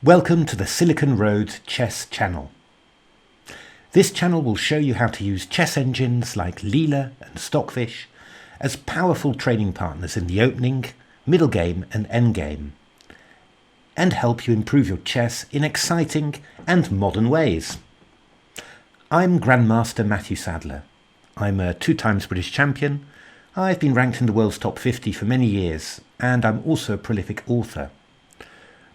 Welcome to the Silicon Road Chess channel. This channel will show you how to use chess engines like Leela and Stockfish as powerful training partners in the opening, middle game and endgame, and help you improve your chess in exciting and modern ways. I'm Grandmaster Matthew Sadler. I'm a 2-times British champion. I've been ranked in the world's top 50 for many years, and I'm also a prolific author.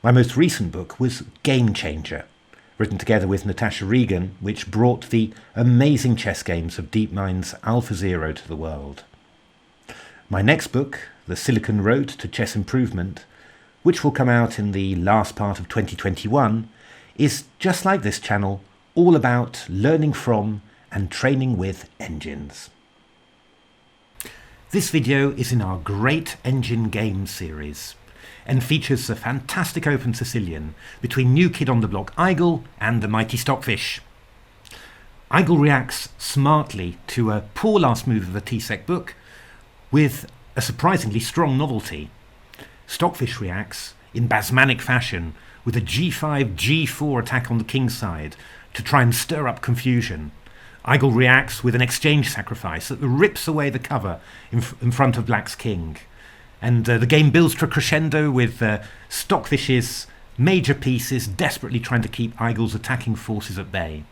My most recent book was Game Changer, written together with Natasha Regan, which brought the amazing chess games of DeepMind's AlphaZero to the world. My next book, The Silicon Road to Chess Improvement, which will come out in the last part of 2021, is just like this channel, all about learning from and training with engines. This video is in our Great Engine Games series and features a fantastic Open Sicilian between new kid on the block Igel and the mighty Stockfish. Igel reacts smartly to a poor last move of the TCEC book with a surprisingly strong novelty. Stockfish reacts in Basmanic fashion with a g5, g4 attack on the kingside to try and stir up confusion. Igel reacts with an exchange sacrifice that rips away the cover in front of black's king. And the game builds to a crescendo with Stockfish's major pieces desperately trying to keep Igel's attacking forces at bay.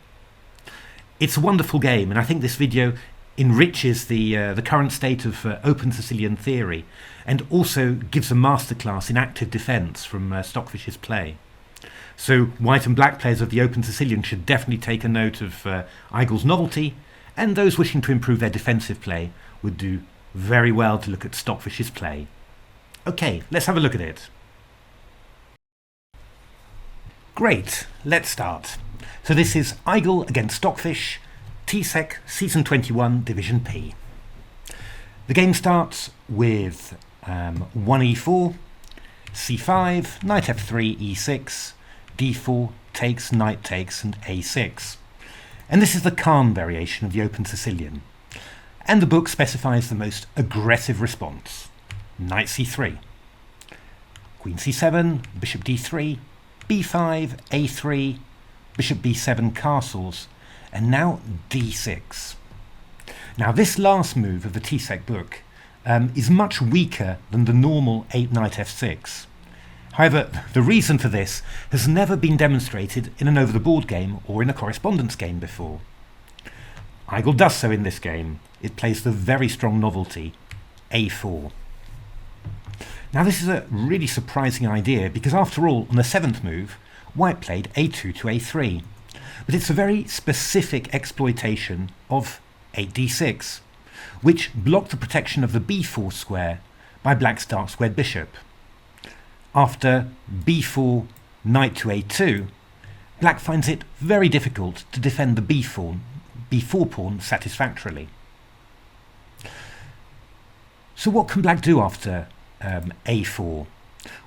It's a wonderful game, and I think this video enriches the current state of Open Sicilian theory and also gives a masterclass in active defence from Stockfish's play. So white and black players of the Open Sicilian should definitely take a note of Igel's novelty, and those wishing to improve their defensive play would do very well to look at Stockfish's play. Okay, let's have a look at it. Great, let's start. So this is Igel against Stockfish, TCEC Season 21 Division P. The game starts with 1e4, c5, knight f3, e6, d4 takes, knight takes, and a6. And this is the calm variation of the Open Sicilian. And the book specifies the most aggressive response. Knight c3, queen c7, bishop d3, b5, a3, bishop b7 castles, and now d6. Now this last move of the TCEC book is much weaker than the normal 8 knight f6. However, the reason for this has never been demonstrated in an over-the-board game or in a correspondence game before. Igel does so in this game. It plays the very strong novelty a4. Now this is a really surprising idea because after all, on the 7th move, white played a2 to a3. But it's a very specific exploitation of 8d6, which blocked the protection of the b4 square by black's dark squared bishop. After b4, knight to a2, black finds it very difficult to defend the b4 pawn satisfactorily. So what can black do after a4?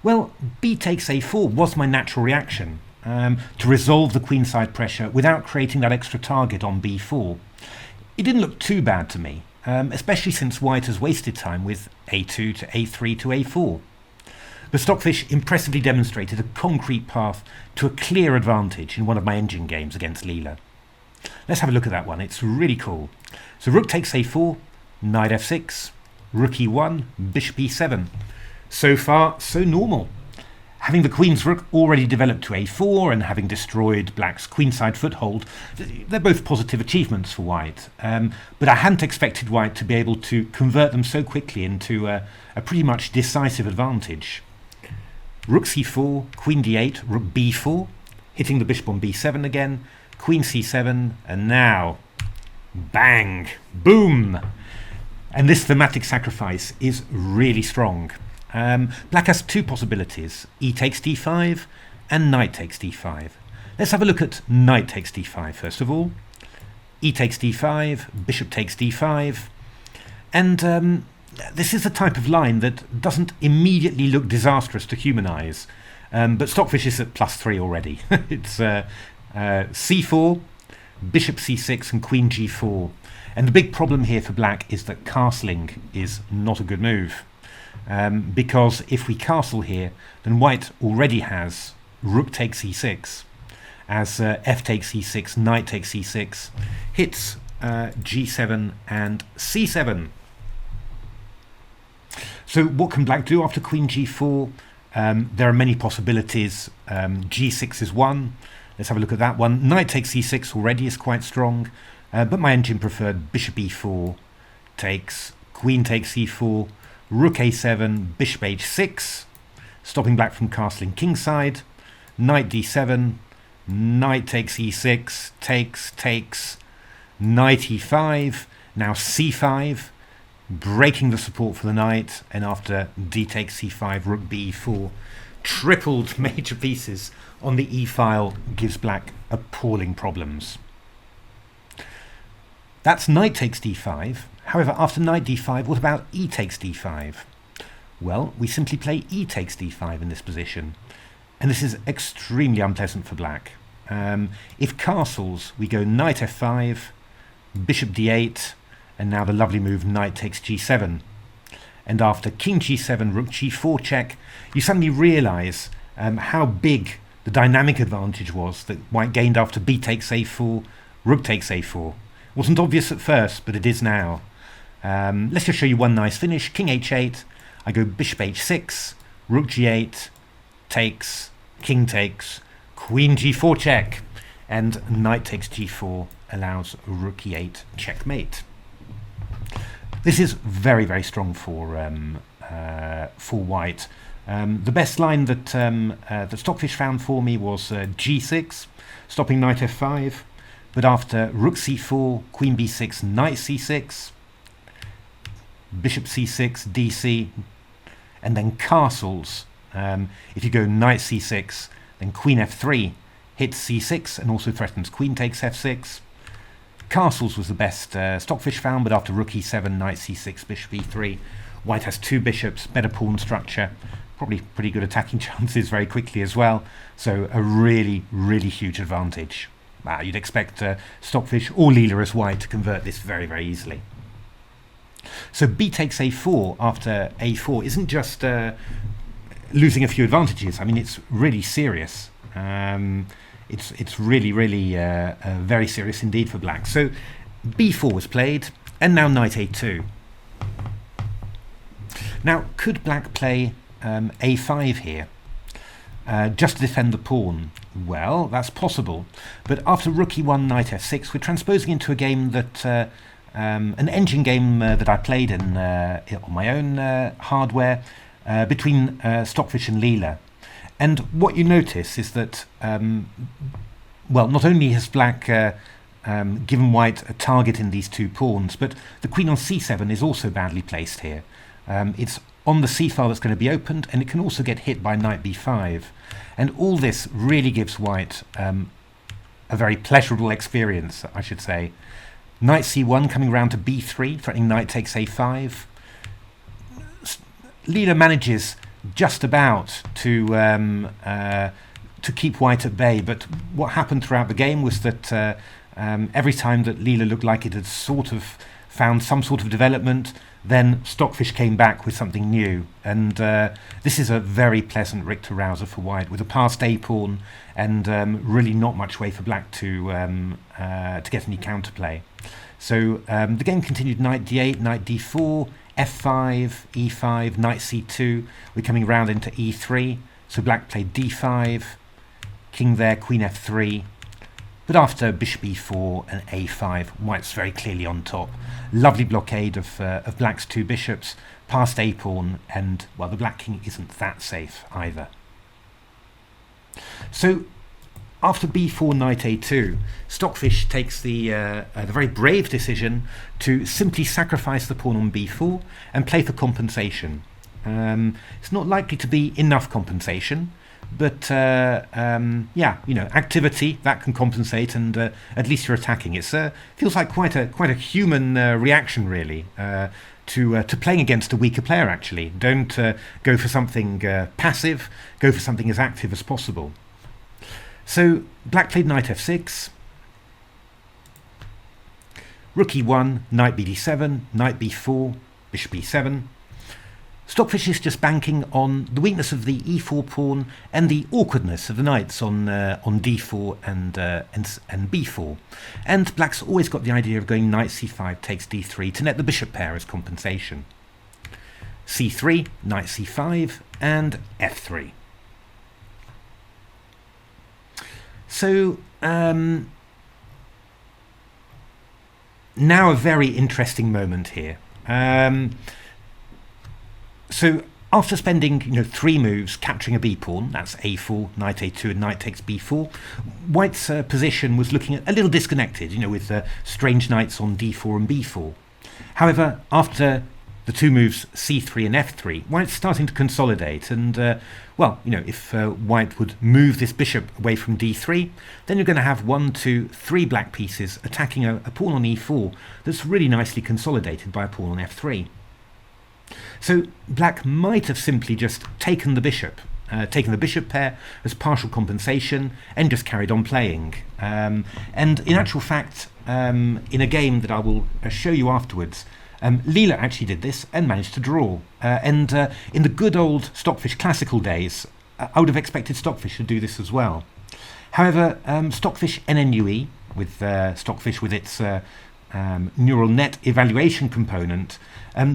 Well, b takes a4 was my natural reaction to resolve the queenside pressure without creating that extra target on b4. It didn't look too bad to me, especially since white has wasted time with a2 to a3 to a4. But Stockfish impressively demonstrated a concrete path to a clear advantage in one of my engine games against Leela. Let's have a look at that one, it's really cool. So rook takes a4, knight f6, rook e1, bishop e7. So far, so normal. Having the queen's rook already developed to a4 and having destroyed black's queenside foothold, they're both positive achievements for white. But I hadn't expected white to be able to convert them so quickly into a pretty much decisive advantage. Rook c4, queen d8, rook b4, hitting the bishop on b7 again, queen c7, and now, bang, boom! And this thematic sacrifice is really strong. Black has two possibilities, e takes d5 and knight takes d5. Let's have a look at knight takes d5 first of all. E takes d5, bishop takes d5, and this is the type of line that doesn't immediately look disastrous to human eyes, but Stockfish is at +3 already. It's c4, bishop c6 and queen g4. And the big problem here for black is that castling is not a good move. Because if we castle here, then white already has rook takes e6, as f takes e6, knight takes e6, hits g7 and c7. So what can black do after queen g4? There are many possibilities. g6 is one. Let's have a look at that one. Knight takes e6 already is quite strong, but my engine preferred bishop e4 takes, queen takes e4, rook a7, bishop h6, stopping black from castling kingside, knight d7, knight takes e6, takes, knight e5, now c5, breaking the support for the knight, and after d takes c5, rook b4, tripled major pieces on the e-file gives black appalling problems. That's knight takes d5. However, after knight d5, what about e takes d5? Well, we simply play e takes d5 in this position, and this is extremely unpleasant for black. If castles, we go knight f5, bishop d8, and now the lovely move knight takes g7. And after king g7, rook g4 check, you suddenly realise how big the dynamic advantage was that white gained after b takes a4, rook takes a4. Wasn't obvious at first, but it is now. Let's just show you one nice finish. King h8, I go bishop h6, rook g8, takes, king takes, queen g4 check, and knight takes g4 allows rook e8 checkmate. This is very, very strong for white. The best line that that Stockfish found for me was g6, stopping knight f5, but after rook c4, queen b6, knight c6, bishop c6, dc, and then castles. If you go knight c6, then queen f3 hits c6 and also threatens queen takes f6. Castles was the best Stockfish found, but after rook e7, knight c6, bishop e3, white has two bishops, better pawn structure, probably pretty good attacking chances very quickly as well. So a really, really huge advantage. You'd expect Stockfish or Leela as white to convert this very, very easily. So b takes a4 after a4 isn't just losing a few advantages. I mean, it's really serious. It's really, really very serious indeed for black. So b4 was played, and now knight a2. Now, could black play a5 here, just to defend the pawn? Well, that's possible. But after rook e1, knight f6, we're transposing into a game that an engine game that I played in on my own hardware between Stockfish and Leela. And what you notice is that, well, not only has black given white a target in these two pawns, but the queen on c7 is also badly placed here. It's on the c-file that's going to be opened, and it can also get hit by knight b5. And all this really gives white a very pleasurable experience, I should say. Knight c1 coming round to b3, threatening knight takes a5. Leela manages just about to keep white at bay, but what happened throughout the game was that every time that Leela looked like it had sort of found some sort of development, then Stockfish came back with something new, and this is a very pleasant Richter rouser for white with a passed a pawn and really not much way for black to get any counterplay. So the game continued knight d8, knight d4, f5, e5, knight c2. We're coming round into e3, so black played d5, king there, queen f3. But after bishop e4 and a5, white's very clearly on top. Lovely blockade of black's two bishops, passed a pawn, and, well, the black king isn't that safe either. So after b4, knight a2, Stockfish takes the very brave decision to simply sacrifice the pawn on b4 and play for compensation. It's not likely to be enough compensation, but yeah, you know, activity that can compensate, and at least you're attacking. It feels like quite a human reaction, really, to playing against a weaker player. Actually, don't go for something passive. Go for something as active as possible. So black played knight f6, rook e1, knight bd7, knight b4, bishop e7. Stockfish is just banking on the weakness of the e4 pawn and the awkwardness of the knights on d4 and b4. And black's always got the idea of going knight c5 takes d3 to net the bishop pair as compensation. c3, knight c5, and f3. So now a very interesting moment here. So after spending 3 moves capturing a b pawn, that's a4, knight a2, and knight takes b4, white's position was looking a little disconnected, with strange knights on d4 and b4. However, after the 2 moves c3 and f3, white's starting to consolidate, and if white would move this bishop away from d3, then you're going to have 1, 2, 3 black pieces attacking a pawn on e4 that's really nicely consolidated by a pawn on f3. So black might have simply just taken the bishop pair as partial compensation and just carried on playing. And in actual fact, in a game that I will show you afterwards, Leela actually did this and managed to draw. And in the good old Stockfish classical days, I would have expected Stockfish to do this as well. However, Stockfish NNUE, with Stockfish with its neural net evaluation component,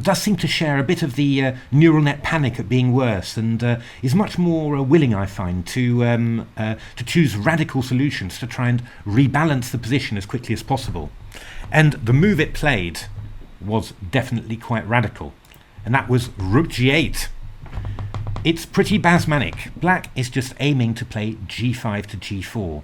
does seem to share a bit of the neural net panic at being worse, and is much more willing, I find, to choose radical solutions to try and rebalance the position as quickly as possible. And the move it played was definitely quite radical, and that was rook g8. It's pretty Basmanic. Black is just aiming to play g5 to g4.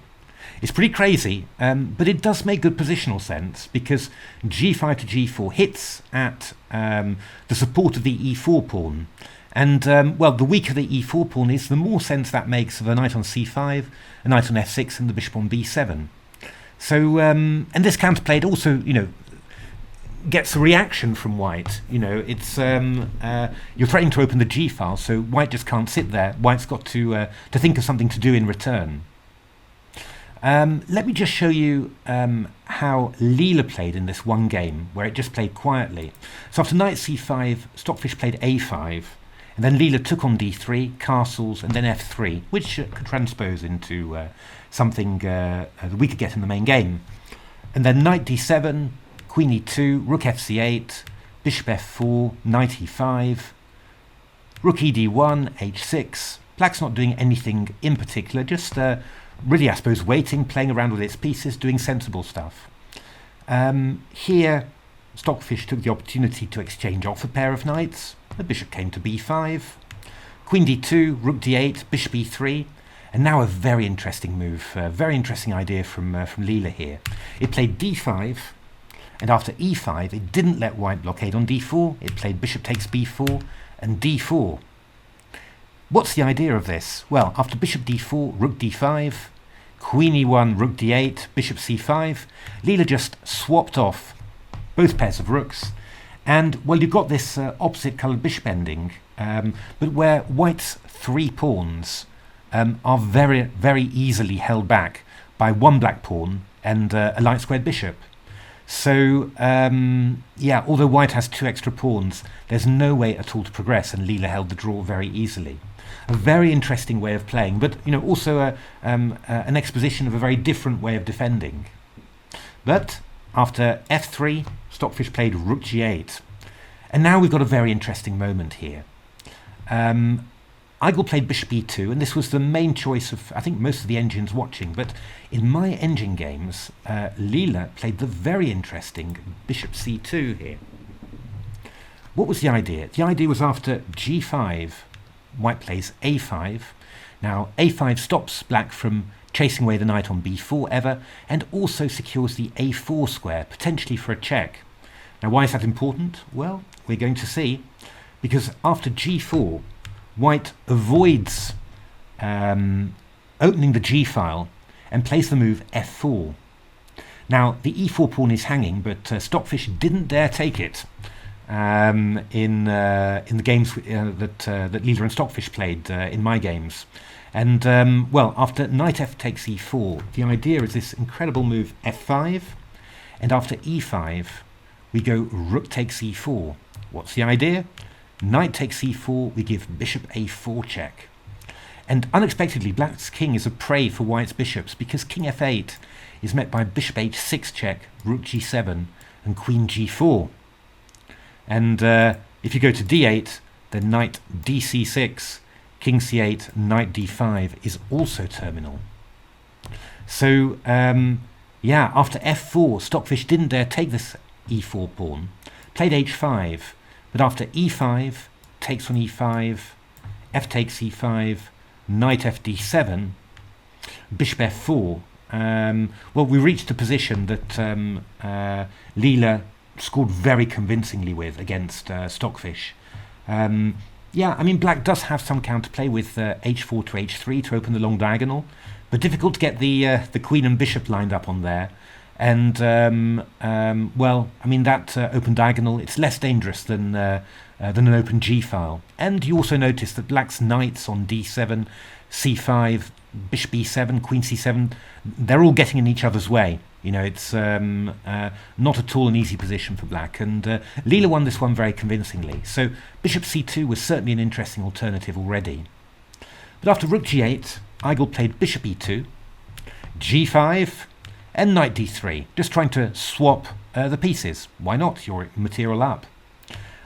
It's pretty crazy, but it does make good positional sense, because g5 to g4 hits at the support of the e4 pawn. And, the weaker the e4 pawn is, the more sense that makes of a knight on c5, a knight on f6, and the bishop on b7. So, and this counterplay, it also, gets a reaction from white. It's you're threatening to open the g file, so white just can't sit there. White's got to think of something to do in return. Let me just show you how Leela played in this one game, where it just played quietly. So after knight c5, Stockfish played a5, and then Leela took on d3, castles, and then f3, which could transpose into something that we could get in the main game. And then knight d7, queen e2, rook fc8, bishop f4, knight e5, rook ed1, h6. Black's not doing anything in particular, just really, I suppose, waiting, playing around with its pieces, doing sensible stuff. Here, Stockfish took the opportunity to exchange off a pair of knights. The bishop came to b5, queen d2, rook d8, bishop e3, and now a very interesting move, a very interesting idea from Leela here. It played d5, and after e5, it didn't let white blockade on d4. It played bishop takes b4 and d4. What's the idea of this? Well, after bishop d4, rook d5, queen e1, rook d8, bishop c5, Leela just swapped off both pairs of rooks, and, well, you've got this opposite coloured bishop ending, but where white's 3 pawns are very, very easily held back by one black pawn and a light squared bishop. So, although white has 2 extra pawns, there's no way at all to progress, and Leela held the draw very easily. A very interesting way of playing, but also an exposition of a very different way of defending. But after f3, Stockfish played rook g8, and now we've got a very interesting moment here. Igel played bishop e2, and this was the main choice of, I think, most of the engines watching. But in my engine games, Leela played the very interesting bishop c2 here. What was the idea? The idea was after g5, white plays a5. Now, a5 stops black from chasing away the knight on b4 ever, and also secures the a4 square, potentially for a check. Now, why is that important? Well, we're going to see, because after g4, white avoids opening the g file and plays the move f4. Now, the e4 pawn is hanging, but Stockfish didn't dare take it in the games that Leela and Stockfish played in my games. And, after knight f takes e4, the idea is this incredible move f5, and after e5, we go rook takes e4. What's the idea? knight takes c4, we give bishop a4 check. And unexpectedly, black's king is a prey for white's bishops, because king f8 is met by bishop h6 check, rook g7, and queen g4. And if you go to d8, then knight dc6, king c8, knight d5 is also terminal. So, after f4, Stockfish didn't dare take this e4 pawn, played h5, but after e5, takes on e5, f takes e5, knight fd7, bishop f4. We reached a position that Leela scored very convincingly with against Stockfish. Black does have some counterplay with h4 to h3 to open the long diagonal, but difficult to get the queen and bishop lined up on there. And that open diagonal, it's less dangerous than an open g-file. And you also notice that black's knights on d7, c5, bishop e7, queen c7, they're all getting in each other's way. It's not at all an easy position for black. And Leela won this one very convincingly. So bishop c2 was certainly an interesting alternative already. But after rook g8, Igel played bishop e2, g5, and knight d3, just trying to swap the pieces. Why not? Your material up.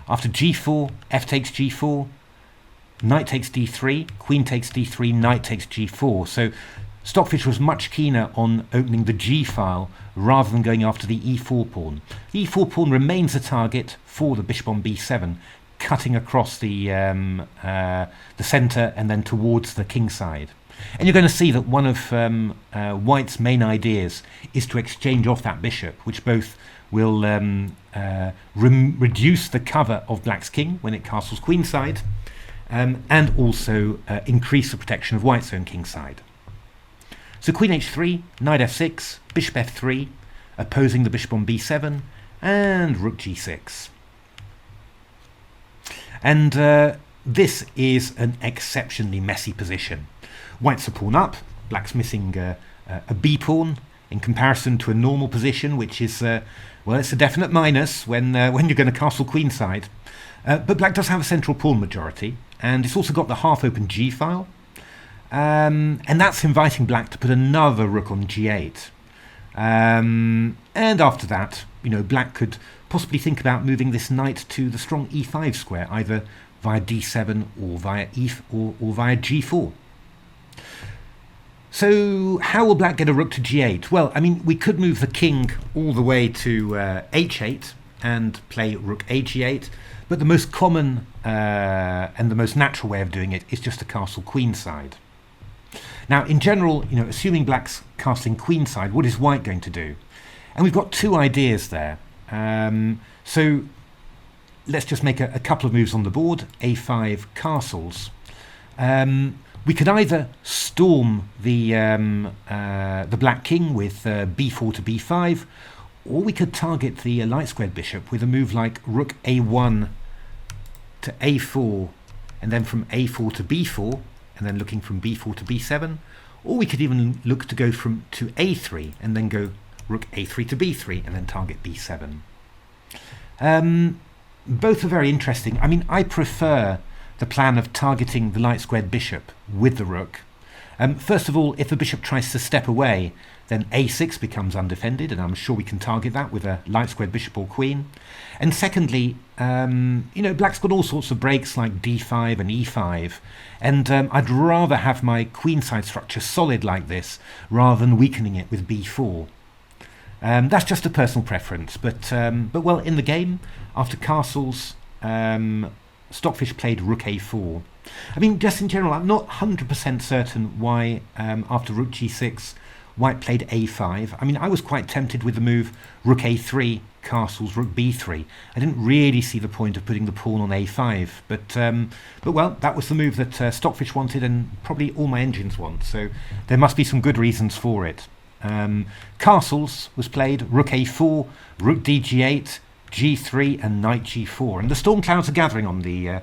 After g4, f takes g4, knight takes d3, queen takes d3, knight takes g4. So Stockfish was much keener on opening the g-file rather than going after the e4 pawn. The e4 pawn remains a target for the bishop on b7, cutting across the centre and then towards the kingside. And you're going to see that one of White's main ideas is to exchange off that bishop, which both will reduce the cover of Black's king when it castles queenside, and also increase the protection of White's own kingside. So queen h3, knight f6, bishop f3, opposing the bishop on b7, and rook g6. And this is an exceptionally messy position. White's a pawn up, black's missing a b pawn in comparison to a normal position, which is, it's a definite minus when you're going to castle queenside. But black does have a central pawn majority, and it's also got the half-open g-file, and that's inviting black to put another rook on g8. And after that, black could possibly think about moving this knight to the strong e5 square, either via d7 or via or via g4. So how will black get a rook to g8? Well, we could move the king all the way to h8 and play rook ag8, but the most common and the most natural way of doing it is just to castle queenside. Now, in general, assuming black's castling queenside, what is white going to do? And we've got two ideas there. So let's just make a couple of moves on the board. a5 castles. We could either storm the black king with b4 to b5, or we could target the light squared bishop with a move like rook a1 to a4, and then from a4 to b4, and then looking from b4 to b7, or we could even look to go to a3 and then go rook a3 to b3 and then target b7. Both are very interesting. I prefer the plan of targeting the light squared bishop with the rook. First of all, if the bishop tries to step away, then a6 becomes undefended, and I'm sure we can target that with a light squared bishop or queen. And secondly, black's got all sorts of breaks like d5 and e5, and I'd rather have my queenside structure solid like this rather than weakening it with b4. That's just a personal preference, but well, in the game, after castles, Stockfish played rook a4. Just in general, I'm not 100% certain why, after rook g6, White played a5. I was quite tempted with the move rook a3, castles, rook b3. I didn't really see the point of putting the pawn on a5, but well, that was the move that Stockfish wanted, and probably all my engines want, so there must be some good reasons for it. Castles was played rook a4, rook dg8, g3, and knight g4, and the storm clouds are gathering on the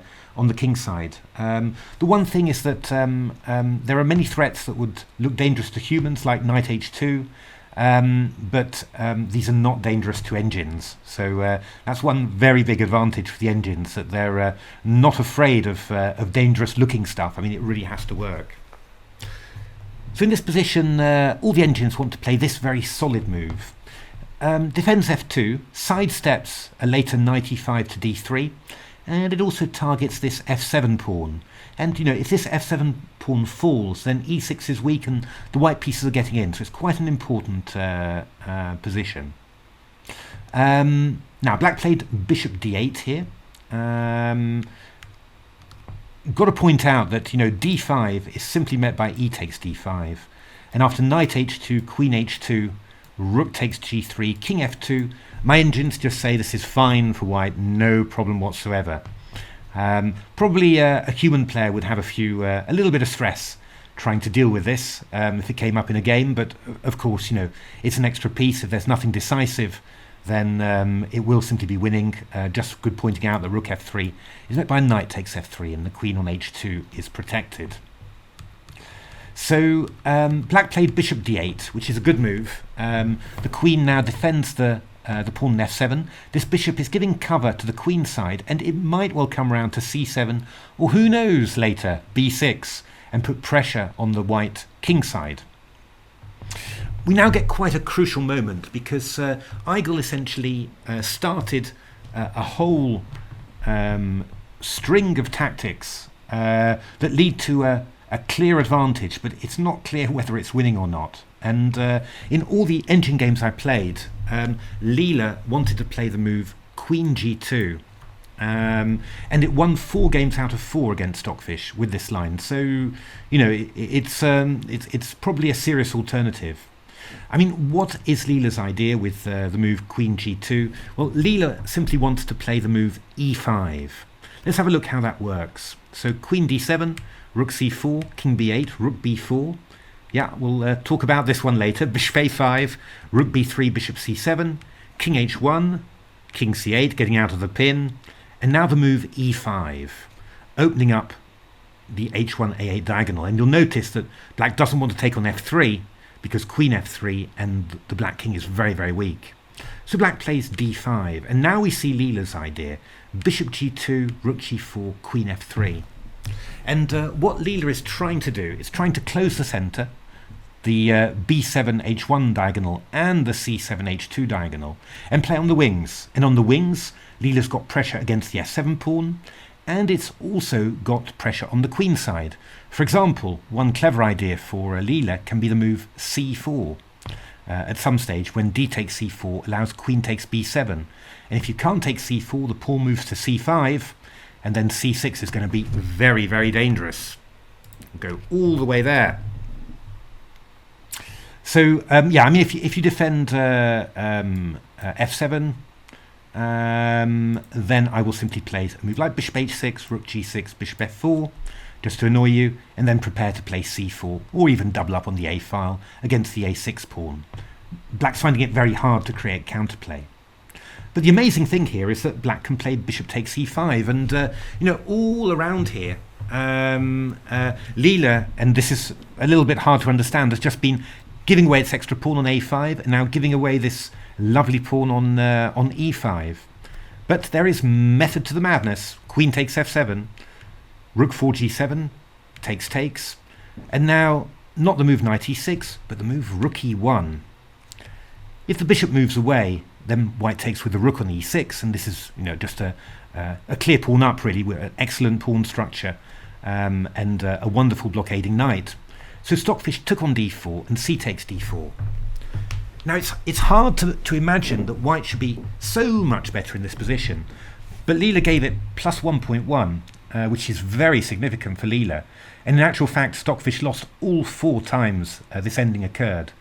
king side. The one thing is that there are many threats that would look dangerous to humans, like knight h2, but these are not dangerous to engines. So that's one very big advantage for the engines, that they're not afraid of dangerous looking stuff. I mean, it really has to work. So in this position, all the engines want to play this very solid move. Defends f2, sidesteps a later knight e5 to d3, and it also targets this f7 pawn. And if this f7 pawn falls, then e6 is weak and the white pieces are getting in, so it's quite an important position. Now, black played bishop d8 here. Got to point out that d5 is simply met by e takes d5, and after knight h2, queen h2, rook takes g3, king f2, my engines just say this is fine for white, no problem whatsoever. Probably a human player would have a little bit of stress trying to deal with this if it came up in a game, but of course, it's an extra piece. If there's nothing decisive, then it will simply be winning. Just good pointing out that rook f3 is met by knight takes f3, and the queen on h2 is protected. So black played bishop d8, which is a good move. The queen now defends the pawn on f7. This bishop is giving cover to the queen side, and it might well come round to c7, or who knows later, b6, and put pressure on the white king side. We now get quite a crucial moment, because Igel essentially started a whole string of tactics that lead to a clear advantage, but it's not clear whether it's winning or not. And in all the engine games I played, Leela wanted to play the move queen g2, and it won 4 games out of 4 against Stockfish with this line. So it's probably a serious alternative. I mean, what is Leela's idea with the move queen g2? Well, Leela simply wants to play the move e5. Let's have a look how that works. So queen d7, rook c4, king b8, rook b4. Yeah, we'll talk about this one later. Bishop a5, rook b3, bishop c7, king h1, king c8, getting out of the pin, and now the move e5, opening up the h1 a8 diagonal. And you'll notice that black doesn't want to take on f3 because queen f3 and the black king is very, very weak. So black plays d5, and now we see Leela's idea: bishop g2, rook g4, queen f3. And what Leela is trying to do is trying to close the center, the b7 h1 diagonal and the c7 h2 diagonal, and play on the wings. And on the wings, Leela's got pressure against the f7 pawn, and it's also got pressure on the queen side. For example, one clever idea for Leela can be the move c4. At some stage, when d takes c4 allows queen takes b7. And if you can't take c4, the pawn moves to c5, and then c6 is going to be very, very dangerous. Go all the way there. So, yeah, I mean, if you defend f7, then I will simply play a move like bishop h6, rook g6, bishop f4, just to annoy you, and then prepare to play c4, or even double up on the a file against the a6 pawn. Black's finding it very hard to create counterplay. But the amazing thing here is that black can play bishop takes e5, and all around here, Leela, and this is a little bit hard to understand, has just been giving away its extra pawn on a5, and now giving away this lovely pawn on e5. But there is method to the madness. Queen takes f7, rook 4 g7, takes, and now not the move knight e6, but the move rook e1. If the bishop moves away, then white takes with the rook on e6, and this is just a clear pawn up, really, with an excellent pawn structure and a wonderful blockading knight. So Stockfish took on d4 and c takes d4. Now it's hard to imagine that white should be so much better in this position, but Leela gave it plus 1.1, which is very significant for Leela. And in actual fact, Stockfish lost all 4 times this ending occurred.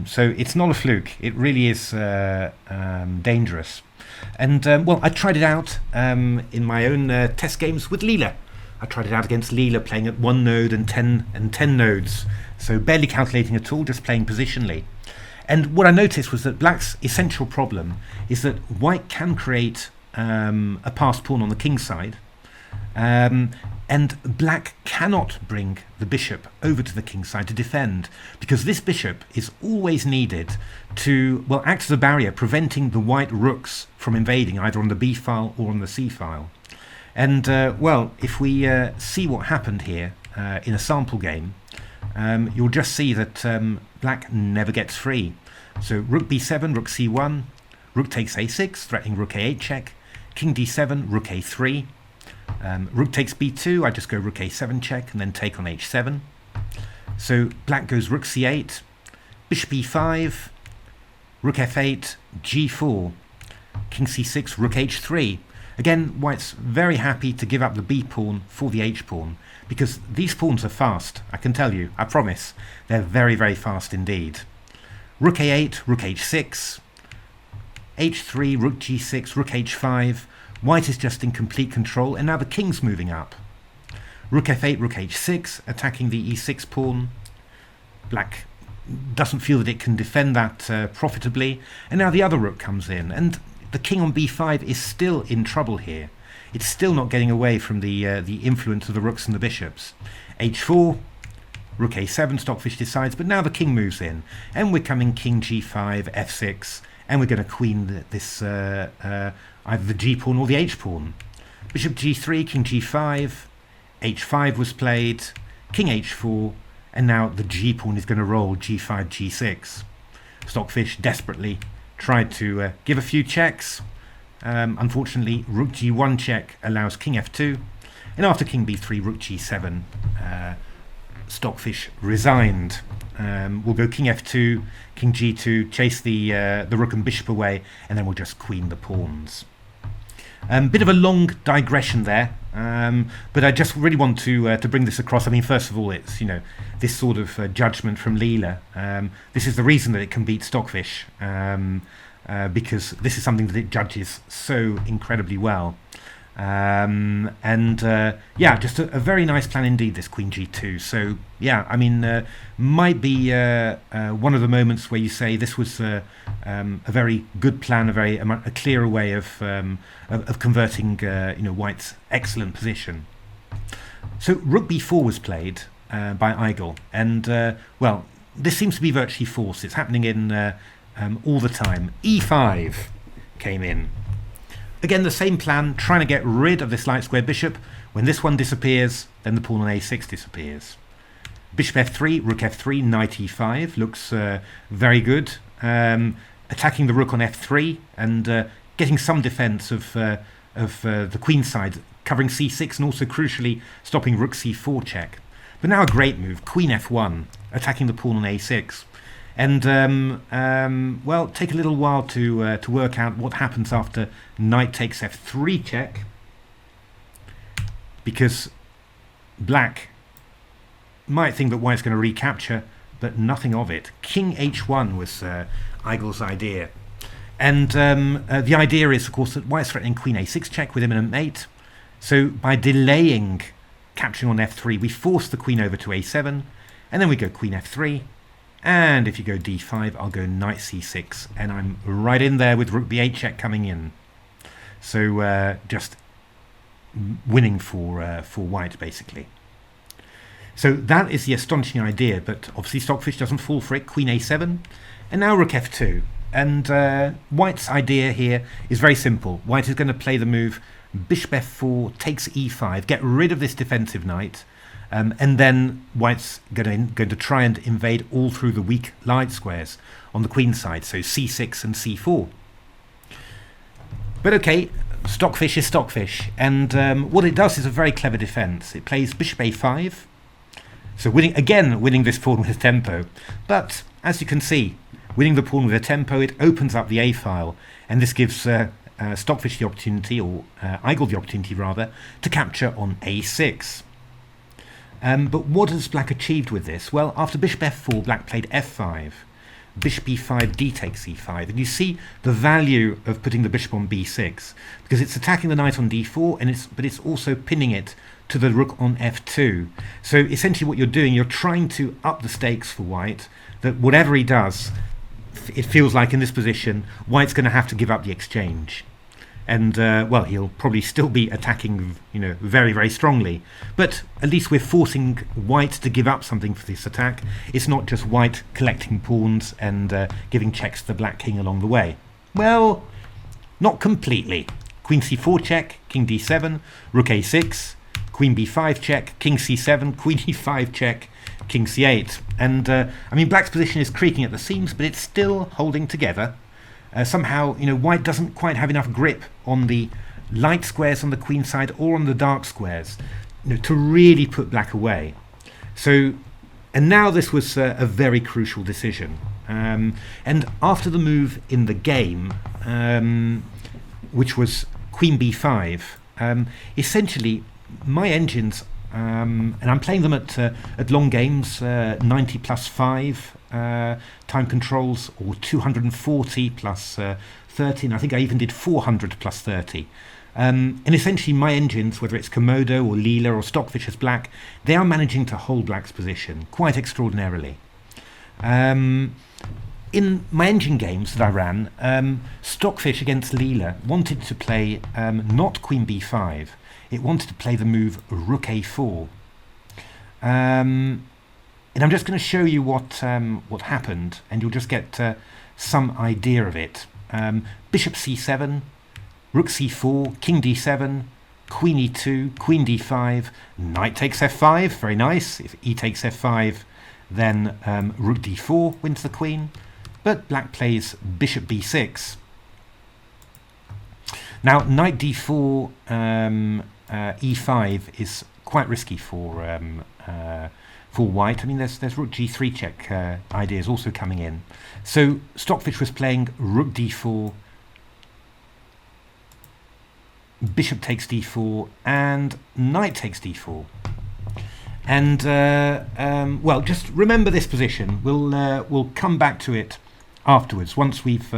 So it's not a fluke. It really is dangerous. And well, I tried it out in my own test games with Leela. I tried it out against Leela, playing at 1 node and 10 nodes, so barely calculating at all, just playing positionally. And what I noticed was that black's essential problem is that white can create a passed pawn on the king side, And black cannot bring the bishop over to the kingside to defend, because this bishop is always needed to, well, act as a barrier, preventing the white rooks from invading either on the b file or on the c file. And, well, if we see what happened here in a sample game, you'll just see that black never gets free. So rook b7, rook c1, rook takes a6, threatening rook a8 check, king d7, rook a3, rook takes b2, I just go rook a7 check and then take on h7. So black goes rook c8, bishop e5, rook f8, g4, king c6, rook h3. Again, white's very happy to give up the b pawn for the h pawn, because these pawns are fast, I can tell you, I promise. They're very, very fast indeed. Rook a8, rook h6, h3, rook g6, rook h5. White is just in complete control, and now the king's moving up. Rook f8, rook h6, attacking the e6 pawn. Black doesn't feel that it can defend that profitably, and now the other rook comes in, and the king on b5 is still in trouble here. It's still not getting away from the influence of the rooks and the bishops. h4, rook a7, Stockfish decides, but now the king moves in, and we're coming king g5, f6, and we're going to queen this either the g pawn or the h pawn. Bishop g3, king g5, h5 was played, king h4, and now the g pawn is going to roll g5, g6. Stockfish desperately tried to give a few checks. Unfortunately, rook g1 check allows king f2, and after king b3, rook g7, Stockfish resigned. We'll go king f2, king g2, chase the rook and bishop away, and then we'll just queen the pawns. Bit of a long digression there, but I just really want to bring this across. I mean, first of all, it's, you know, this sort of judgment from Leela. This is the reason that it can beat Stockfish, because this is something that it judges so incredibly well. Yeah, just a very nice plan indeed, this queen g2. So yeah, I mean, might be one of the moments where you say this was a very good plan, a clearer way of converting you know, white's excellent position. So rook b4 was played by Igel, and well, this seems to be virtually forced. It's happening in all the time. e5 came in. Again, the same plan, trying to get rid of this light square bishop. When this one disappears, then the pawn on a6 disappears. Bishop f3, rook f3, knight e5 looks very good. Attacking the rook on f3 and getting some defense of the queen side, covering c6 and also crucially stopping rook c4 check. But now a great move, queen f1, attacking the pawn on a6. And, well, take a little while to work out what happens after knight takes f3 check, because black might think that white's going to recapture, but nothing of it. King h1 was Igel's idea. And the idea is, of course, that white's threatening queen a6 check with imminent mate. So by delaying capturing on f3, we force the queen over to a7, and then we go queen f3. And if you go d5, I'll go knight c6, and I'm right in there with rook b8 check coming in. So just winning for white, basically. So that is the astonishing idea, but obviously Stockfish doesn't fall for it. Queen a7, and now rook f2. And white's idea here is very simple. White is going to play the move bishop f4, takes e5, get rid of this defensive knight, and then white's going to try and invade all through the weak light squares on the queen side, so c6 and c4. But okay, Stockfish is Stockfish, and what it does is a very clever defense. It plays bishop a5, so winning this pawn with a tempo. But as you can see, winning the pawn with a tempo, it opens up the a file, and this gives Stockfish the opportunity, or Igel the opportunity rather, to capture on a6. But what has black achieved with this? Well, after bishop f4, black played f5, bishop e5, d takes e5, and you see the value of putting the bishop on b6, because it's attacking the knight on d4, but it's also pinning it to the rook on f2. So essentially what you're doing, you're trying to up the stakes for white, that whatever he does, it feels like in this position, white's going to have to give up the exchange. and well, he'll probably still be attacking, very, very strongly. But at least we're forcing white to give up something for this attack. It's not just white collecting pawns and giving checks to the black king along the way. Well, not completely. Queen c4 check, king d7, rook a6, queen b5 check, king c7, queen e5 check, king c8. And black's position is creaking at the seams, but it's still holding together. Somehow, white doesn't quite have enough grip on the light squares on the queen side or on the dark squares, to really put black away. So, and now this was a very crucial decision. And after the move in the game, which was queen b5, essentially my engines, and I'm playing them at long games, 90 plus 5 time controls, or 240 plus 30, and I think I even did 400 plus 30. And essentially my engines, whether it's Komodo or Leela or Stockfish as black, they are managing to hold black's position quite extraordinarily. In my engine games that I ran, Stockfish against Leela wanted to play not queen b5, it wanted to play the move rook a4. And I'm just going to show you what happened, and you'll just get some idea of it. Bishop c7, rook c4, king d7, queen e2, queen d5, knight takes f5, very nice. If e takes f5, then rook d4 wins the queen. But black plays bishop b6. Now knight d4, e5 is quite risky for white. There's rook g3 check ideas also coming in. So Stockfish was playing rook d4, bishop takes d4, and knight takes d4. And well, just remember this position. We'll come back to it afterwards once we've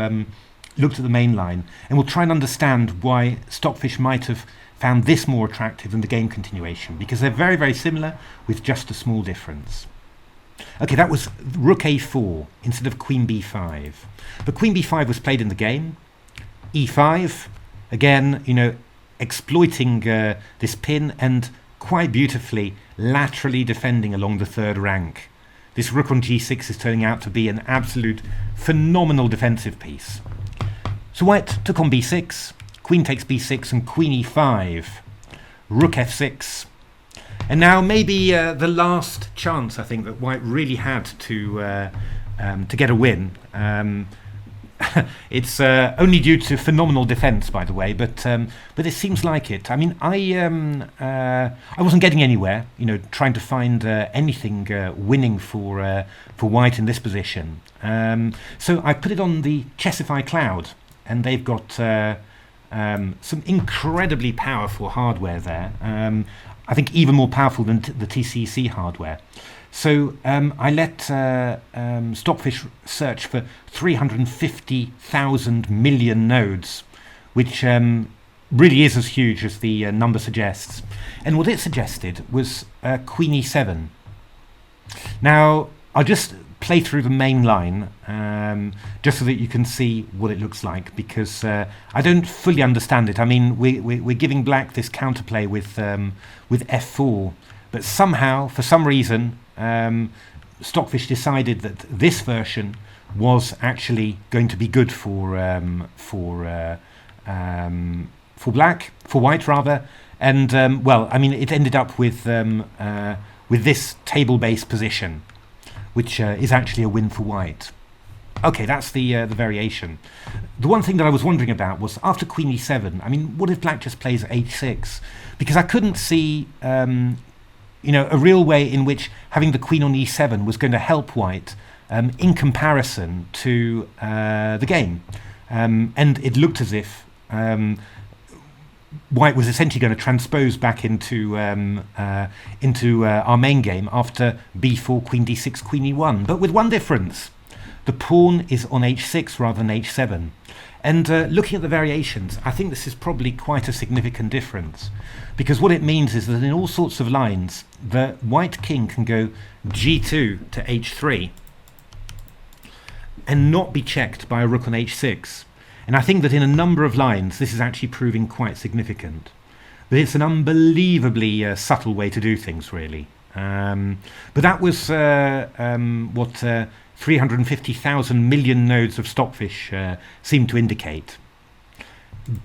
looked at the main line, and we'll try and understand why Stockfish might have found this more attractive than the game continuation, because they're very, very similar with just a small difference. Okay, that was rook a4 instead of queen b5. But queen b5 was played in the game. e5, again, exploiting this pin and quite beautifully laterally defending along the third rank. This rook on g6 is turning out to be an absolute phenomenal defensive piece. So white took on b6, queen takes b6 and queen e5, rook f6. And now maybe the last chance, I think, that white really had to get a win. It's only due to phenomenal defense, by the way, but it seems like it. I wasn't getting anywhere, trying to find anything winning for white in this position. So I put it on the Chessify cloud, and they've got some incredibly powerful hardware there. I think even more powerful than the TCEC hardware. So I let Stockfish search for 350,000 million nodes, which really is as huge as the number suggests. And what it suggested was queen e7. Now, I'll just play through the main line just so that you can see what it looks like, because I don't fully understand it. We're giving black this counterplay with f4, but somehow, for some reason, Stockfish decided that this version was actually going to be good for white rather, and it ended up with this table-based position, which is actually a win for white. Okay, that's the variation. The one thing that I was wondering about was after queen e7. What if black just plays h6? Because I couldn't see a real way in which having the queen on e7 was going to help white in comparison to the game. And it looked as if white was essentially going to transpose back into our main game after b4, queen d6, queen e1. But with one difference. The pawn is on h6 rather than h7. And looking at the variations, I think this is probably quite a significant difference, because what it means is that in all sorts of lines, the white king can go g2 to h3 and not be checked by a rook on h6. And I think that in a number of lines, this is actually proving quite significant. But it's an unbelievably subtle way to do things, really. But that was 350,000 million nodes of Stockfish seem to indicate.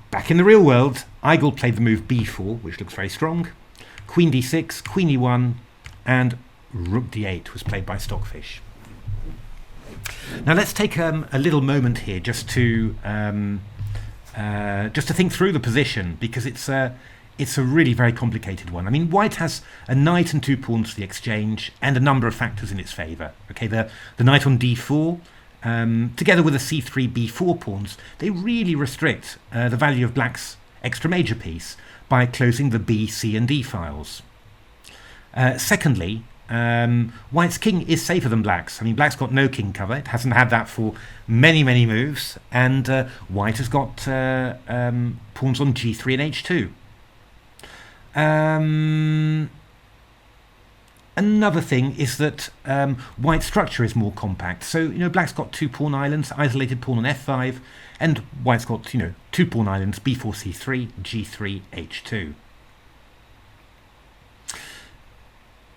Back in the real world, Igel played the move b4, which looks very strong. Queen d6, queen e1, and rook d8 was played by Stockfish. Now let's take a little moment here just to think through the position, because it's a really very complicated one. I mean, white has a knight and 2 pawns for the exchange and a number of factors in its favour. Okay, the knight on d4, together with the c3, b4 pawns, they really restrict the value of black's extra major piece by closing the b, c and d files. Secondly, white's king is safer than black's. I mean, black's got no king cover. It hasn't had that for many, many moves. And white has got pawns on g3 and h2. Another thing is that white's structure is more compact. So, black's got 2 pawn islands, isolated pawn on f5, and white's got, 2 pawn islands, b4, c3, g3, h2.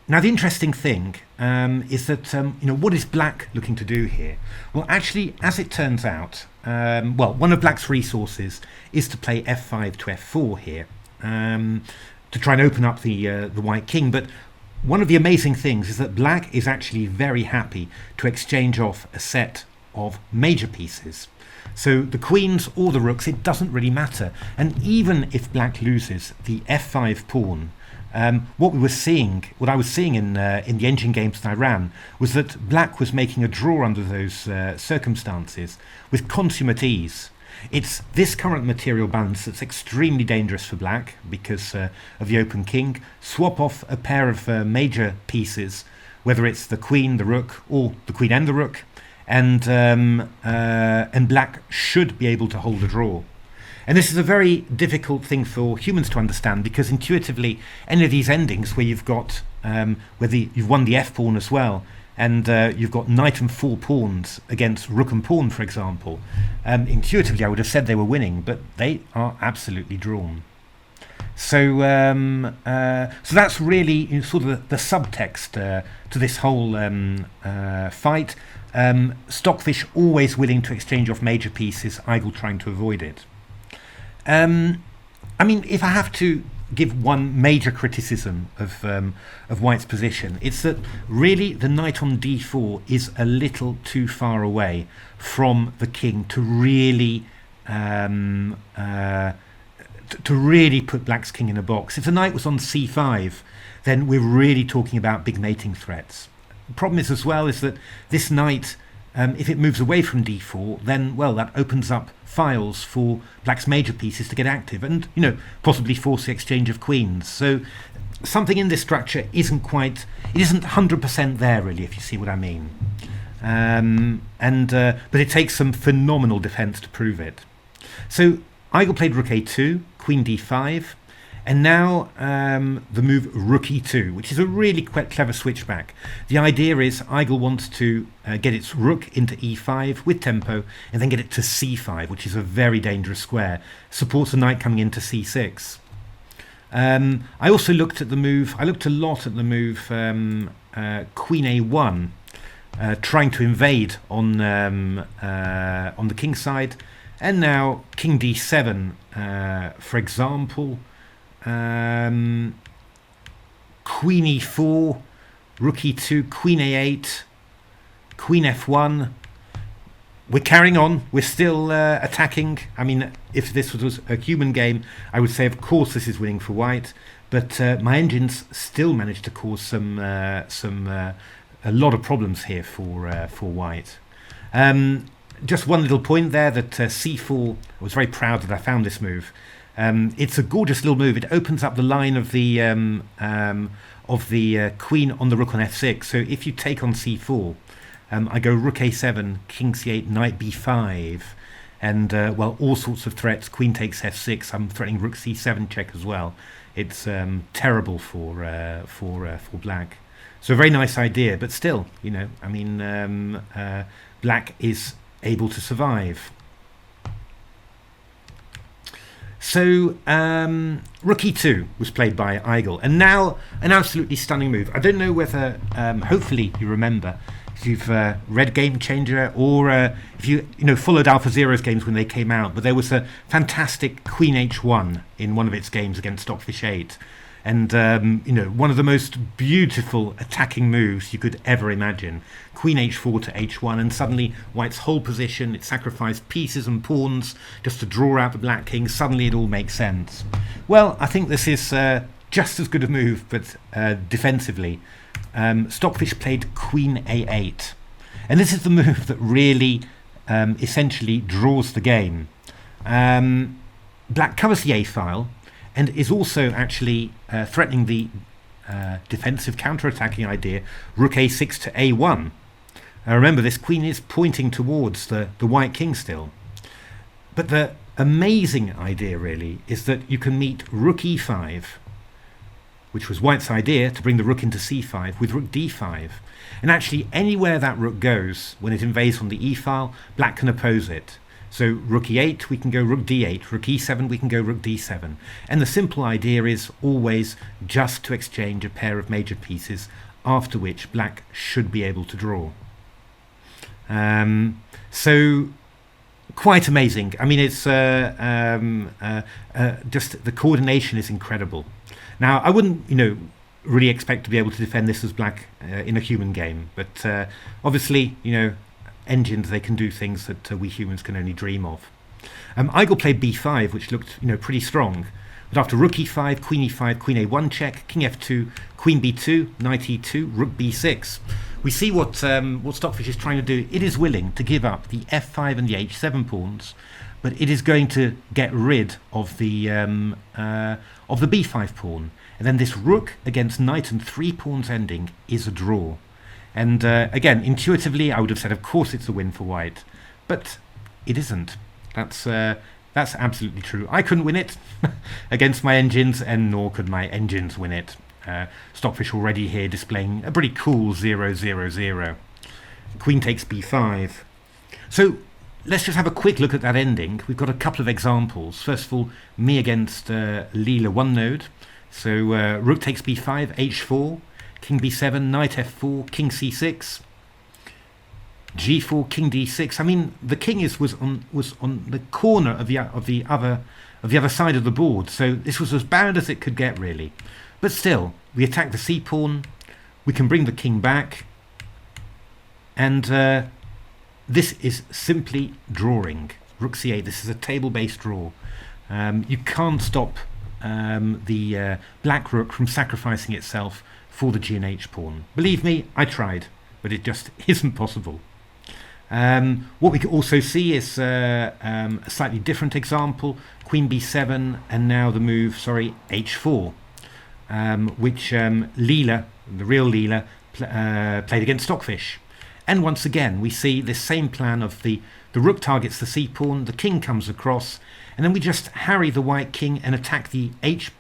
Now, the interesting thing is that, what is black looking to do here? Well, actually, as it turns out, one of black's resources is to play f5 to f4 here, to try and open up the white king. But one of the amazing things is that black is actually very happy to exchange off a set of major pieces. So the queens or the rooks, it doesn't really matter. And even if black loses the f5 pawn, what I was seeing in the engine games that I ran was that black was making a draw under those circumstances with consummate ease. It's this current material balance that's extremely dangerous for black because of the open king. Swap off a pair of major pieces, whether it's the queen, the rook, or the queen and the rook, and black should be able to hold a draw. And this is a very difficult thing for humans to understand, because intuitively any of these endings where you've got you've won the f pawn as well, and you've got knight and 4 pawns against rook and pawn, for example, intuitively I would have said they were winning, but they are absolutely drawn. So so that's really sort of the subtext to this whole fight. Stockfish always willing to exchange off major pieces, Igel trying to avoid it. I mean, if I have to give one major criticism of white's position, it's that really the knight on d4 is a little too far away from the king to really put black's king in a box. If the knight was on c5, then we're really talking about big mating threats. The problem is as well is that this knight, if it moves away from d4, then, well, that opens up files for black's major pieces to get active and, possibly force the exchange of queens. So something in this structure isn't 100% there, really, if you see what I mean. But it takes some phenomenal defense to prove it. So Igel played rook a2, queen d5, and now the move rook e2, which is a really quite clever switchback. The idea is Igel wants to get its rook into e5 with tempo and then get it to c5, which is a very dangerous square. Supports the knight coming into c6. I also looked at the move, I looked a lot at the move queen a1, trying to invade on the king side, and now king d7, for example. Queen e4, rook e2, queen a8, queen f1. We're carrying on. We're still attacking. I mean, if this was a human game, I would say, of course, this is winning for white. But my engines still managed to cause a lot of problems here for white. Just one little point there, that c4. I was very proud that I found this move. It's a gorgeous little move. It opens up the line of the queen on the rook on f6. So if you take on c4, I go rook a7, king c8, knight b5, and all sorts of threats. Queen takes f6. I'm threatening rook c7 check as well. It's terrible for black. So a very nice idea, but still, black is able to survive. So rook e2 was played by Igel, and now an absolutely stunning move. I don't know whether, hopefully you remember, if you've read Game Changer or if you followed AlphaZero's games when they came out, but there was a fantastic Queen h1 in one of its games against Stockfish 8. And, one of the most beautiful attacking moves you could ever imagine. Queen h4 to h1, and suddenly White's whole position, it sacrificed pieces and pawns just to draw out the black king. Suddenly it all makes sense. Well, I think this is just as good a move, but defensively. Stockfish played Queen a8. And this is the move that really essentially draws the game. Black covers the a-file, and is also actually threatening the defensive counterattacking idea, rook a6 to a1. Remember, this queen is pointing towards the white king still. But the amazing idea, really, is that you can meet rook e5, which was White's idea, to bring the rook into c5, with rook d5. And actually, anywhere that rook goes, when it invades on the e-file, Black can oppose it. So rook e8, we can go rook d8, rook e7, we can go rook d7. And the simple idea is always just to exchange a pair of major pieces, after which Black should be able to draw. So quite amazing. I mean, it's just the coordination is incredible. Now, I wouldn't, really expect to be able to defend this as Black in a human game, but obviously, engines, they can do things that we humans can only dream of. Igel played b5, which looked, pretty strong. But after rook e5, queen e5, queen a1 check, king f2, queen b2, knight e2, rook b6. We see what Stockfish is trying to do. It is willing to give up the f5 and the h7 pawns, but it is going to get rid of the b5 pawn. And then this rook against knight and 3 pawns ending is a draw. And again, intuitively, I would have said, of course, it's a win for White, but it isn't. That's absolutely true. I couldn't win it against my engines, and nor could my engines win it. Stockfish already here displaying a pretty cool 0-0-0. Queen takes b5. So let's just have a quick look at that ending. We've got a couple of examples. First of all, me against Leela one node. So rook takes b5, h4. King b7, knight f4, king c6, g4, king d6. I mean, the king was on the corner of the other side of the board, so this was as bad as it could get, really. But still, we attack the c pawn. We can bring the king back, and this is simply drawing. Rook c8. This is a table-based draw. You can't stop the black rook from sacrificing itself for the g and h pawn. Believe me, I tried, but it just isn't possible. What we can also see is a slightly different example, queen b7, and now the move, h4, which Leela, the real Leela, played against Stockfish. And once again, we see this same plan of the rook targets the c pawn, the king comes across, and then we just harry the white king and attack the h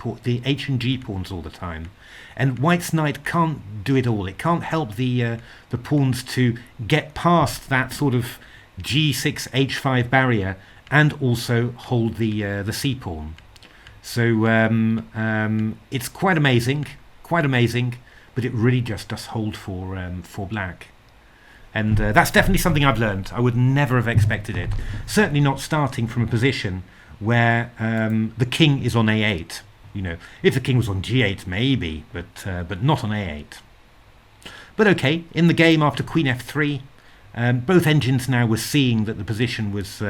and g pawns all the time. And White's knight can't do it all. It can't help the pawns to get past that sort of g6 h5 barrier and also hold the c pawn. So it's quite amazing, but it really just does hold for Black. And that's definitely something I've learned. I would never have expected it. Certainly not starting from a position where the king is on a8. If the king was on g8, maybe, but not on a8. But okay, in the game after queen f3, both engines now were seeing that the position was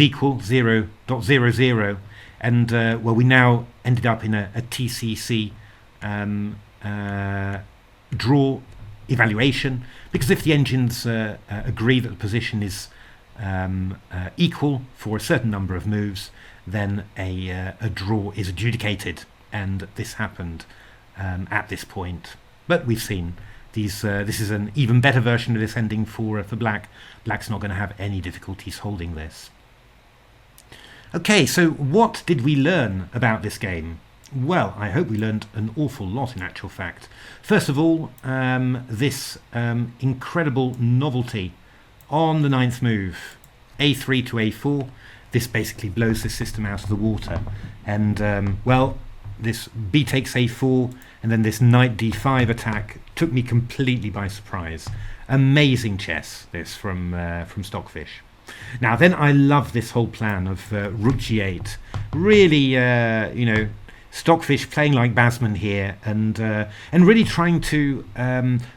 equal, 0.00, and we now ended up in a TCEC draw evaluation, because if the engines agree that the position is equal for a certain number of moves, then a draw is adjudicated, and this happened at this point. But we've seen this is an even better version of this ending for Black. Black's not going to have any difficulties holding this. Okay, so what did we learn about this game? Well, I hope we learned an awful lot, in actual fact. First of all, this incredible novelty on the ninth move, a3 to a4. this basically blows this system out of the water. And this b takes a4 and then this knight d5 attack took me completely by surprise. Amazing chess, this from Stockfish. Now then, I love this whole plan of rook g8. Really, Stockfish playing like Basman here, and really trying to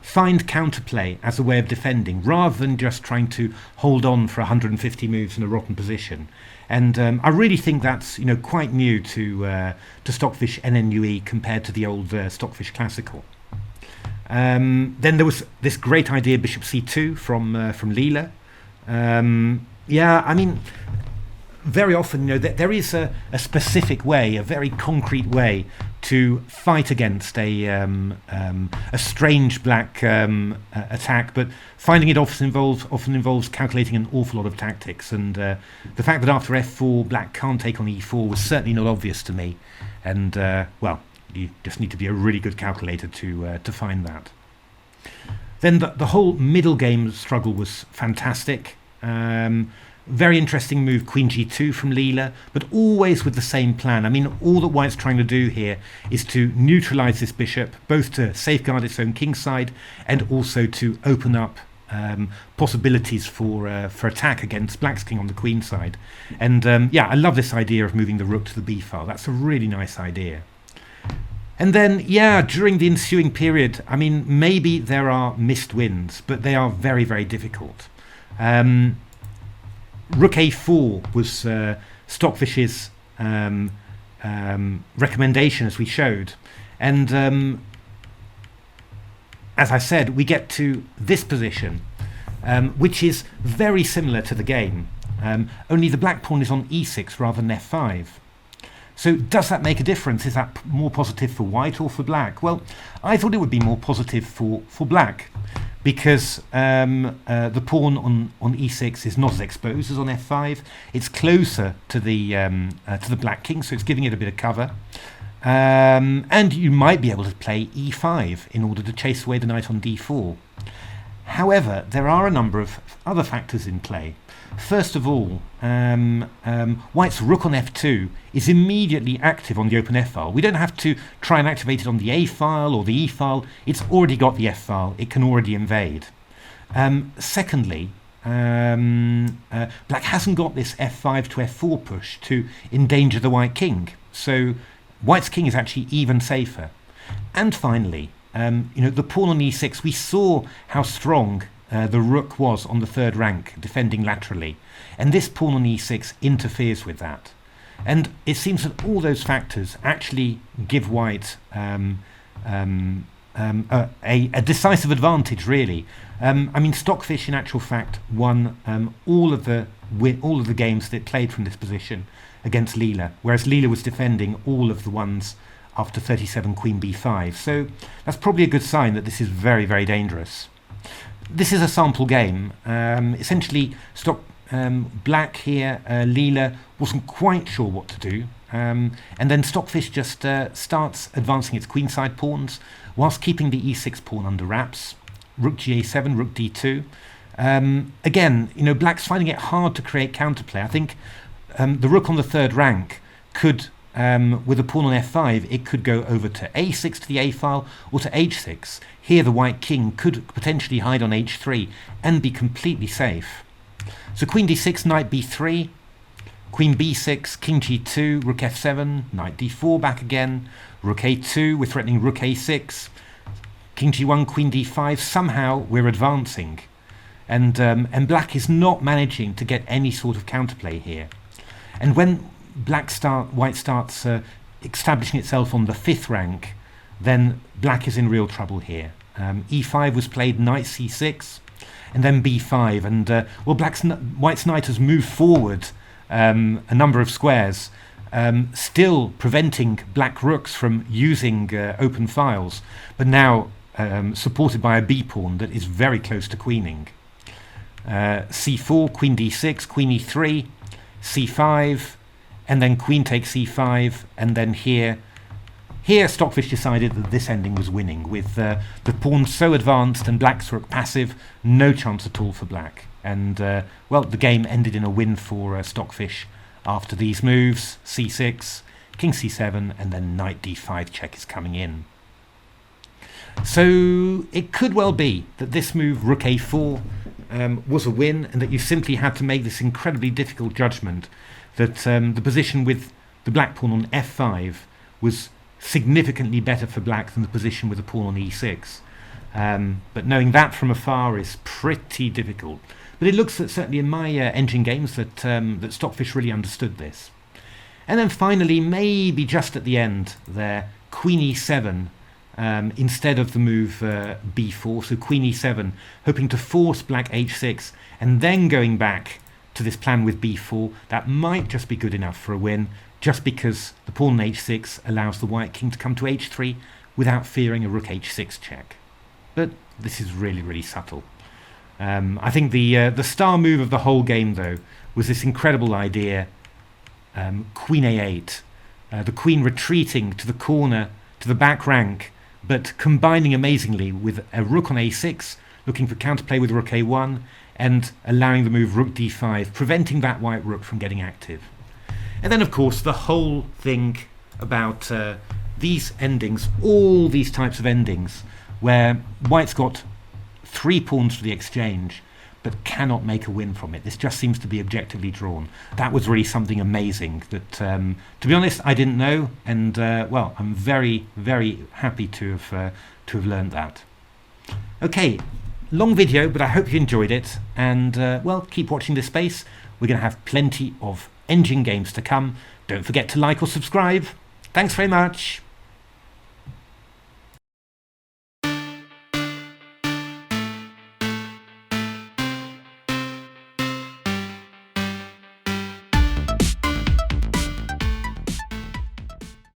find counterplay as a way of defending, rather than just trying to hold on for 150 moves in a rotten position. And I really think that's quite new to Stockfish NNUE compared to the old Stockfish Classical. Then there was this great idea, bishop c2 from Leela. Very often, there is a specific way, a very concrete way to fight against a strange black attack, but finding it often involves calculating an awful lot of tactics. And the fact that after f4 black can't take on e4 was certainly not obvious to me. And you just need to be a really good calculator to find that. Then the whole middle game struggle was fantastic. Very interesting move, queen g2 from Leela, but always with the same plan. I mean, all that White's trying to do here is to neutralize this bishop, both to safeguard its own kingside and also to open up possibilities for attack against Black's king on the queen side. And I love this idea of moving the rook to the b file. That's a really nice idea. And then, during the ensuing period, I mean, maybe there are missed wins, but they are very, very difficult. Rook a4 was Stockfish's recommendation, as we showed. And as I said, we get to this position, which is very similar to the game, only the black pawn is on e6 rather than f5. So does that make a difference? Is that more positive for white or for black? Well, I thought it would be more positive for black, because the pawn on e6 is not as exposed as on f5. It's closer to the black king, so it's giving it a bit of cover. And you might be able to play e5 in order to chase away the knight on d4. However, there are a number of other factors in play. First of all, White's rook on f2 is immediately active on the open f file. We don't have to try and activate it on the a file or the e file. It's already got the f file. It can already invade. Secondly, Black hasn't got this f5 to f4 push to endanger the white king. So White's king is actually even safer. And finally, the pawn on e6, we saw how strong the rook was on the third rank, defending laterally. And this pawn on e6 interferes with that. And it seems that all those factors actually give White a decisive advantage, really. I mean, Stockfish, in actual fact, won all of the games that it played from this position against Leela, whereas Leela was defending all of the ones after 37 queen b5. So that's probably a good sign that this is very, very dangerous. This is a sample game. Essentially, Black here, Leela, wasn't quite sure what to do. And then Stockfish just starts advancing its queenside pawns whilst keeping the e6 pawn under wraps. Rook ga7, rook d2. Again, Black's finding it hard to create counterplay. I think the rook on the third rank could, with a pawn on f5, it could go over to a6 to the a file or to h6. Here the white king could potentially hide on h3 and be completely safe. So queen d6, knight b3, queen b6, king g2, rook f7, knight d4 back again, rook a2, we're threatening rook a6, king g1, queen d5. Somehow we're advancing, and Black is not managing to get any sort of counterplay here. And when White starts establishing itself on the fifth rank, then Black is in real trouble here. e5 was played, knight c6, and then b5, and White's knight has moved forward a number of squares, still preventing Black rooks from using open files, but now supported by a b pawn that is very close to queening. c4, queen d6, queen e3, c5, and then queen takes e5, and then here Stockfish decided that this ending was winning, with the pawn so advanced and Black's rook passive, no chance at all for Black. And, the game ended in a win for Stockfish after these moves, c6, king c7, and then knight d5 check is coming in. So it could well be that this move, rook a4, was a win, and that you simply had to make this incredibly difficult judgment that the position with the black pawn on f5 was significantly better for black than the position with the pawn on e6. But knowing that from afar is pretty difficult. But it looks that certainly in my engine games that that Stockfish really understood this. And then finally, maybe just at the end there, queen e7 instead of the move b4. So queen e7, hoping to force black h6, and then going back to this plan with b4. That might just be good enough for a win, just because the pawn on h6 allows the white king to come to h3 without fearing a rook h6 check. But this is really, really subtle. I think the star move of the whole game, though, was this incredible idea, queen a8, the queen retreating to the corner, to the back rank, but combining amazingly with a rook on a6, looking for counterplay with rook a1, and allowing the move rook d5, preventing that white rook from getting active. And then, of course, the whole thing about these endings, all these types of endings, where white's got 3 pawns for the exchange, but cannot make a win from it. This just seems to be objectively drawn. That was really something amazing that, to be honest, I didn't know, and well, I'm very, very happy to have learned that. Okay, long video, but I hope you enjoyed it, and well, keep watching this space. We're going to have plenty of engine games to come. Don't forget to like or subscribe. Thanks very much.